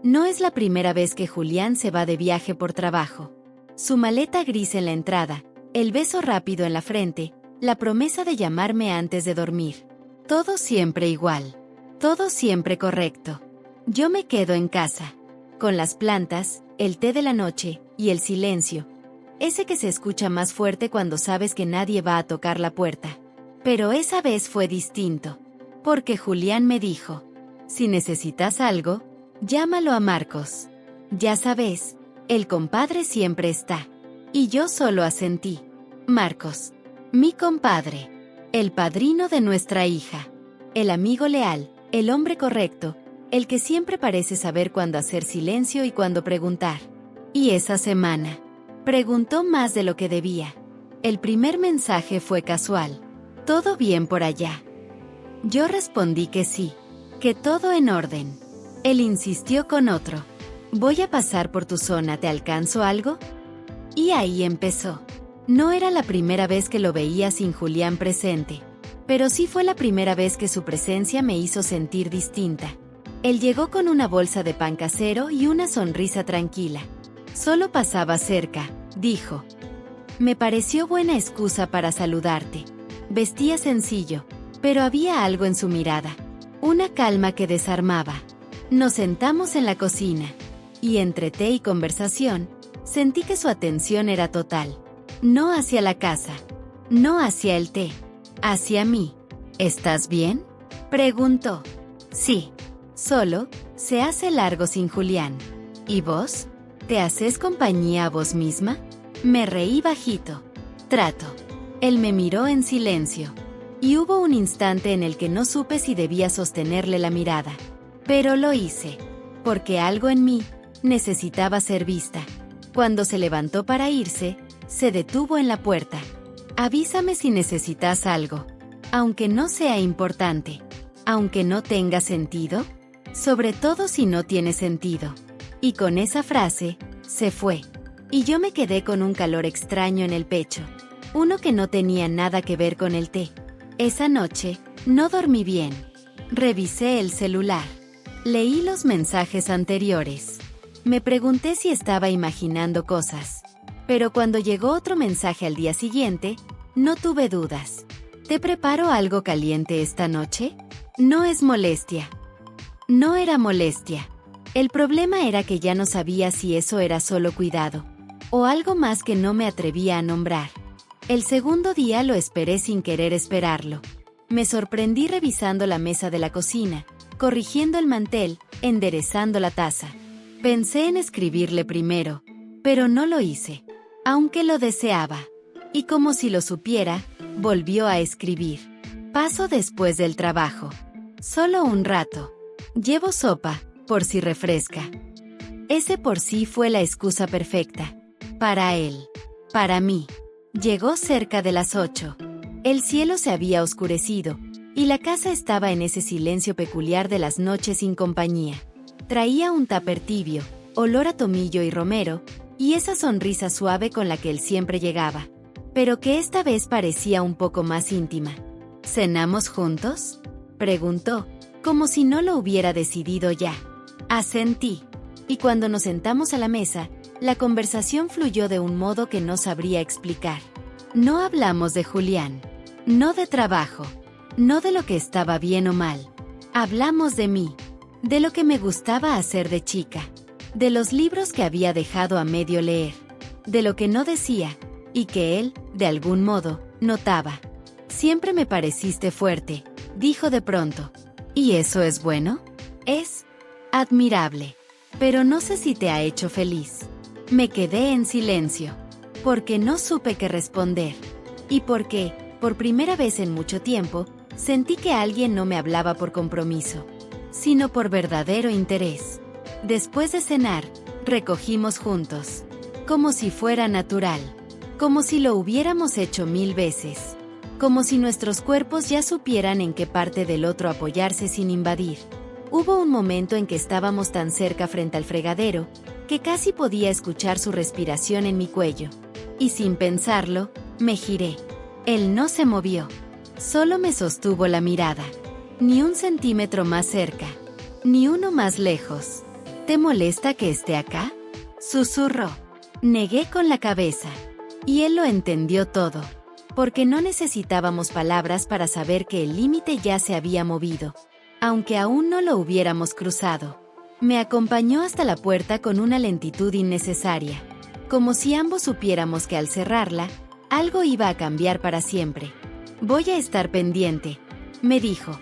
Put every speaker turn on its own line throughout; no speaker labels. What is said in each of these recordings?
No es la primera vez que Julián se va de viaje por trabajo. Su maleta gris en la entrada, el beso rápido en la frente, la promesa de llamarme antes de dormir. Todo siempre igual. Todo siempre correcto. Yo me quedo en casa. Con las plantas, el té de la noche y el silencio. Ese que se escucha más fuerte cuando sabes que nadie va a tocar la puerta. Pero esa vez fue distinto. Porque Julián me dijo: si necesitas algo, llámalo a Marcos. Ya sabes, el compadre siempre está. Y yo solo asentí. Marcos, mi compadre, el padrino de nuestra hija, el amigo leal, el hombre correcto, el que siempre parece saber cuándo hacer silencio y cuándo preguntar. Y esa semana, preguntó más de lo que debía. El primer mensaje fue casual. ¿Todo bien por allá? Yo respondí que sí, que todo en orden. Él insistió con otro. Voy a pasar por tu zona, ¿te alcanzo algo? Y ahí empezó. No era la primera vez que lo veía sin Julián presente, pero sí fue la primera vez que su presencia me hizo sentir distinta. Él llegó con una bolsa de pan casero y una sonrisa tranquila. Solo pasaba cerca, dijo. Me pareció buena excusa para saludarte. Vestía sencillo, pero había algo en su mirada, una calma que desarmaba. Nos sentamos en la cocina, y entre té y conversación, sentí que su atención era total. No hacia la casa, no hacia el té, hacia mí. ¿Estás bien?, preguntó. Sí. Solo, se hace largo sin Julián. ¿Y vos? ¿Te haces compañía a vos misma? Me reí bajito. Trato. Él me miró en silencio. Y hubo un instante en el que no supe si debía sostenerle la mirada. Pero lo hice. Porque algo en mí necesitaba ser vista. Cuando se levantó para irse, se detuvo en la puerta. Avísame si necesitas algo. Aunque no sea importante. Aunque no tenga sentido. Sobre todo si no tiene sentido. Y con esa frase, se fue. Y yo me quedé con un calor extraño en el pecho. Uno que no tenía nada que ver con el té. Esa noche, no dormí bien. Revisé el celular. Leí los mensajes anteriores. Me pregunté si estaba imaginando cosas. Pero cuando llegó otro mensaje al día siguiente, no tuve dudas. ¿Te preparo algo caliente esta noche? No es molestia. No era molestia. El problema era que ya no sabía si eso era solo cuidado, o algo más que no me atrevía a nombrar. El segundo día lo esperé sin querer esperarlo. Me sorprendí revisando la mesa de la cocina, corrigiendo el mantel, enderezando la taza. Pensé en escribirle primero, pero no lo hice, aunque lo deseaba. Y como si lo supiera, volvió a escribir. Paso después del trabajo. Solo un rato. Llevo sopa, por si refresca. Ese por sí fue la excusa perfecta. Para él. Para mí. Llegó cerca de las 8. El cielo se había oscurecido, y la casa estaba en ese silencio peculiar de las noches sin compañía. Traía un tupper tibio, olor a tomillo y romero, y esa sonrisa suave con la que él siempre llegaba, pero que esta vez parecía un poco más íntima. ¿Cenamos juntos?, preguntó, como si no lo hubiera decidido ya. Asentí. Y cuando nos sentamos a la mesa, la conversación fluyó de un modo que no sabría explicar. No hablamos de Julián. No de trabajo. No de lo que estaba bien o mal. Hablamos de mí. De lo que me gustaba hacer de chica. De los libros que había dejado a medio leer. De lo que no decía, y que él, de algún modo, notaba. Siempre me pareciste fuerte, dijo de pronto. ¿Y eso es bueno? Es admirable. Pero no sé si te ha hecho feliz. Me quedé en silencio, porque no supe qué responder. Y porque, por primera vez en mucho tiempo, sentí que alguien no me hablaba por compromiso, sino por verdadero interés. Después de cenar, recogimos juntos. Como si fuera natural. Como si lo hubiéramos hecho 1000 veces. Como si nuestros cuerpos ya supieran en qué parte del otro apoyarse sin invadir. Hubo un momento en que estábamos tan cerca frente al fregadero, que casi podía escuchar su respiración en mi cuello. Y sin pensarlo, me giré. Él no se movió. Solo me sostuvo la mirada. Ni un centímetro más cerca. Ni uno más lejos. ¿Te molesta que esté acá?, susurró. Negué con la cabeza. Y él lo entendió todo, porque no necesitábamos palabras para saber que el límite ya se había movido, aunque aún no lo hubiéramos cruzado. Me acompañó hasta la puerta con una lentitud innecesaria, como si ambos supiéramos que al cerrarla, algo iba a cambiar para siempre. Voy a estar pendiente, me dijo,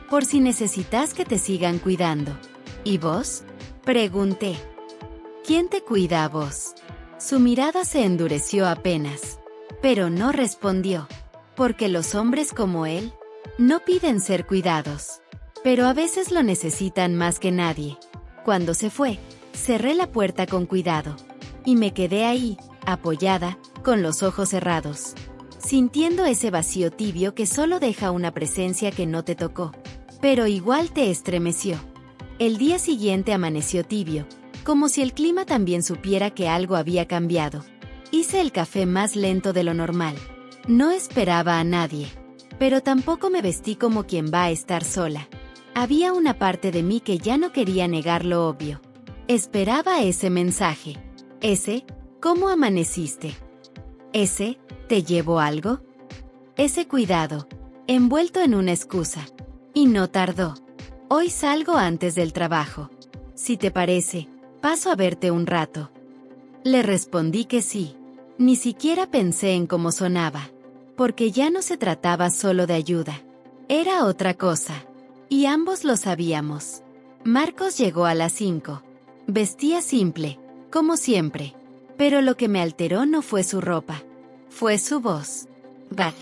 por si necesitas que te sigan cuidando. ¿Y vos?, pregunté. ¿Quién te cuida a vos? Su mirada se endureció apenas, pero no respondió, porque los hombres como él no piden ser cuidados, pero a veces lo necesitan más que nadie. Cuando se fue, cerré la puerta con cuidado, y me quedé ahí, apoyada, con los ojos cerrados, sintiendo ese vacío tibio que solo deja una presencia que no te tocó, pero igual te estremeció. El día siguiente amaneció tibio, como si el clima también supiera que algo había cambiado. Hice el café más lento de lo normal. No esperaba a nadie, pero tampoco me vestí como quien va a estar sola. Había una parte de mí que ya no quería negar lo obvio. Esperaba ese mensaje. Ese, ¿cómo amaneciste? Ese, ¿te llevo algo? Ese cuidado, envuelto en una excusa. Y no tardó. Hoy salgo antes del trabajo. Si te parece, paso a verte un rato. Le respondí que sí. Ni siquiera pensé en cómo sonaba, porque ya no se trataba solo de ayuda. Era otra cosa. Y ambos lo sabíamos. Marcos llegó a las 5. Vestía simple, como siempre. Pero lo que me alteró no fue su ropa. Fue su voz. Bah,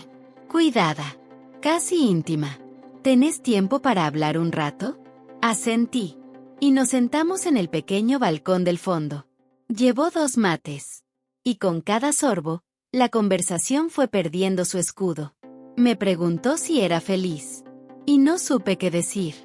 cuidada. Casi íntima. ¿Tenés tiempo para hablar un rato? Asentí. Y nos sentamos en el pequeño balcón del fondo. Llevó 2 mates. Y con cada sorbo, la conversación fue perdiendo su escudo. Me preguntó si era feliz. Y no supe qué decir.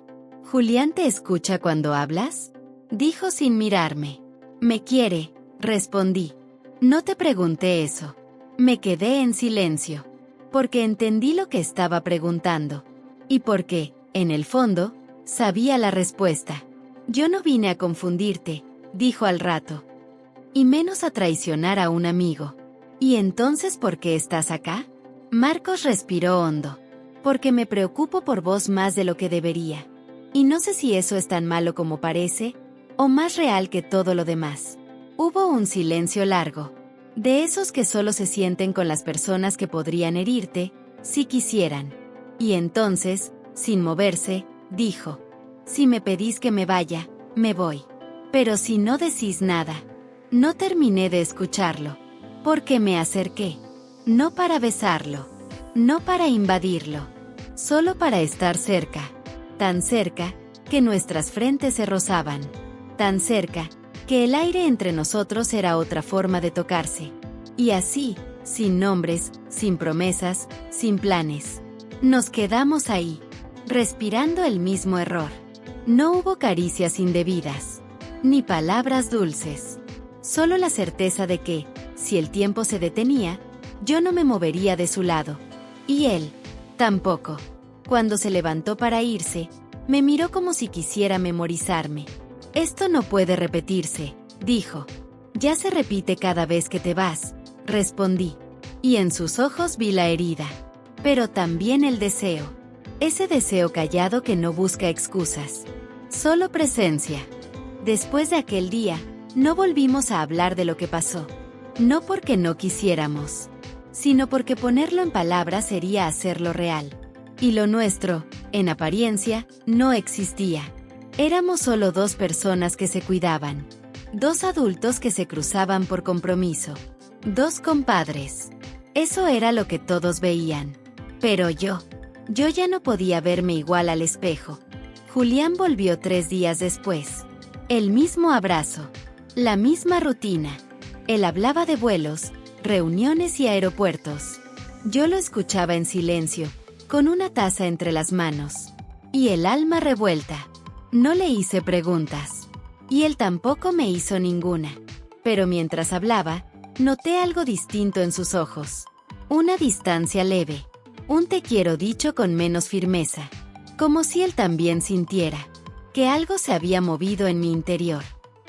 ¿Julián te escucha cuando hablas?, dijo sin mirarme. Me quiere, respondí. No te pregunté eso. Me quedé en silencio, porque entendí lo que estaba preguntando. Y porque, en el fondo, sabía la respuesta. Yo no vine a confundirte, dijo al rato. Y menos a traicionar a un amigo. ¿Y entonces por qué estás acá? Marcos respiró hondo. Porque me preocupo por vos más de lo que debería. Y no sé si eso es tan malo como parece, o más real que todo lo demás. Hubo un silencio largo. De esos que solo se sienten con las personas que podrían herirte, si quisieran. Y entonces, sin moverse, dijo: si me pedís que me vaya, me voy. Pero si no decís nada. No terminé de escucharlo, porque me acerqué. No para besarlo, no para invadirlo, solo para estar cerca. Tan cerca, que nuestras frentes se rozaban. Tan cerca, que el aire entre nosotros era otra forma de tocarse. Y así, sin nombres, sin promesas, sin planes. Nos quedamos ahí, respirando el mismo error. No hubo caricias indebidas, ni palabras dulces. Solo la certeza de que, si el tiempo se detenía, yo no me movería de su lado. Y él, tampoco. Cuando se levantó para irse, me miró como si quisiera memorizarme. Esto no puede repetirse, dijo. Ya se repite cada vez que te vas, respondí. Y en sus ojos vi la herida. Pero también el deseo. Ese deseo callado que no busca excusas. Solo presencia. Después de aquel día, no volvimos a hablar de lo que pasó. No porque no quisiéramos, sino porque ponerlo en palabras sería hacerlo real. Y lo nuestro, en apariencia, no existía. Éramos solo 2 personas que se cuidaban. 2 adultos que se cruzaban por compromiso. 2 compadres. Eso era lo que todos veían. Pero yo ya no podía verme igual al espejo. Julián volvió 3 días después. El mismo abrazo. La misma rutina. Él hablaba de vuelos, reuniones y aeropuertos. Yo lo escuchaba en silencio, con una taza entre las manos. Y el alma revuelta. No le hice preguntas. Y él tampoco me hizo ninguna. Pero mientras hablaba, noté algo distinto en sus ojos. Una distancia leve. Un te quiero dicho con menos firmeza. Como si él también sintiera. que algo se había movido en mi interior.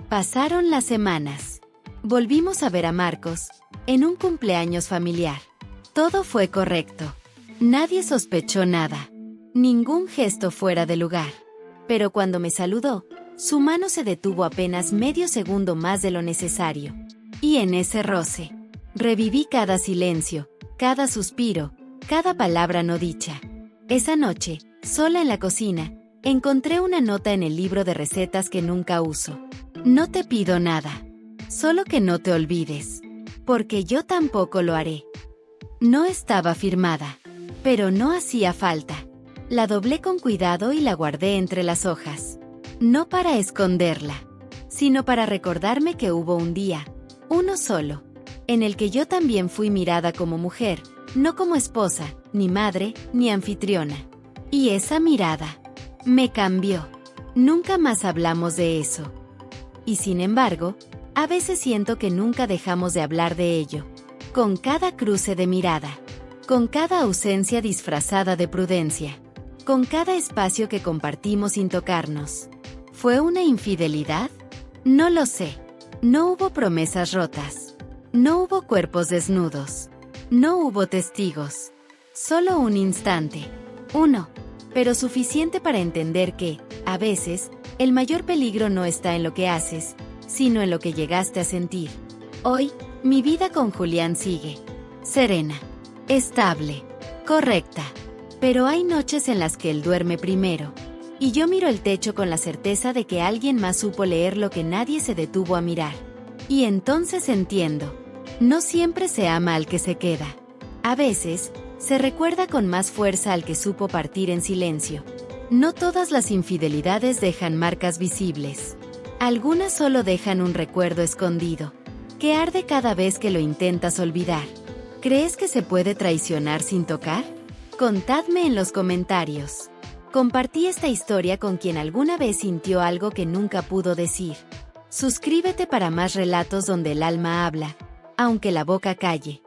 Pasaron las semanas. Volvimos a ver a Marcos, en un cumpleaños familiar. Todo fue correcto. Nadie sospechó nada. Ningún gesto fuera de lugar. Pero cuando me saludó, su mano se detuvo apenas medio segundo más de lo necesario. Y en ese roce, reviví cada silencio, cada suspiro, cada palabra no dicha. Esa noche, sola en la cocina, encontré una nota en el libro de recetas que nunca uso. No te pido nada. Solo que no te olvides. Porque yo tampoco lo haré. No estaba firmada. Pero no hacía falta. La doblé con cuidado y la guardé entre las hojas. No para esconderla, sino para recordarme que hubo un día, uno solo, en el que yo también fui mirada como mujer, no como esposa, ni madre, ni anfitriona. Y esa mirada me cambió. Nunca más hablamos de eso. Y sin embargo, a veces siento que nunca dejamos de hablar de ello. Con cada cruce de mirada, con cada ausencia disfrazada de prudencia, con cada espacio que compartimos sin tocarnos. ¿Fue una infidelidad? No lo sé. No hubo promesas rotas. No hubo cuerpos desnudos. No hubo testigos. Solo un instante. Uno. Pero suficiente para entender que, a veces, el mayor peligro no está en lo que haces, sino en lo que llegaste a sentir. Hoy, mi vida con Julián sigue. Serena. Estable. Correcta. Pero hay noches en las que él duerme primero. Y yo miro el techo con la certeza de que alguien más supo leer lo que nadie se detuvo a mirar. Y entonces entiendo. No siempre se ama al que se queda. A veces, se recuerda con más fuerza al que supo partir en silencio. No todas las infidelidades dejan marcas visibles. Algunas solo dejan un recuerdo escondido, que arde cada vez que lo intentas olvidar. ¿Crees que se puede traicionar sin tocar? Contadme en los comentarios. Compartí esta historia con quien alguna vez sintió algo que nunca pudo decir. Suscríbete para más relatos donde el alma habla, aunque la boca calle.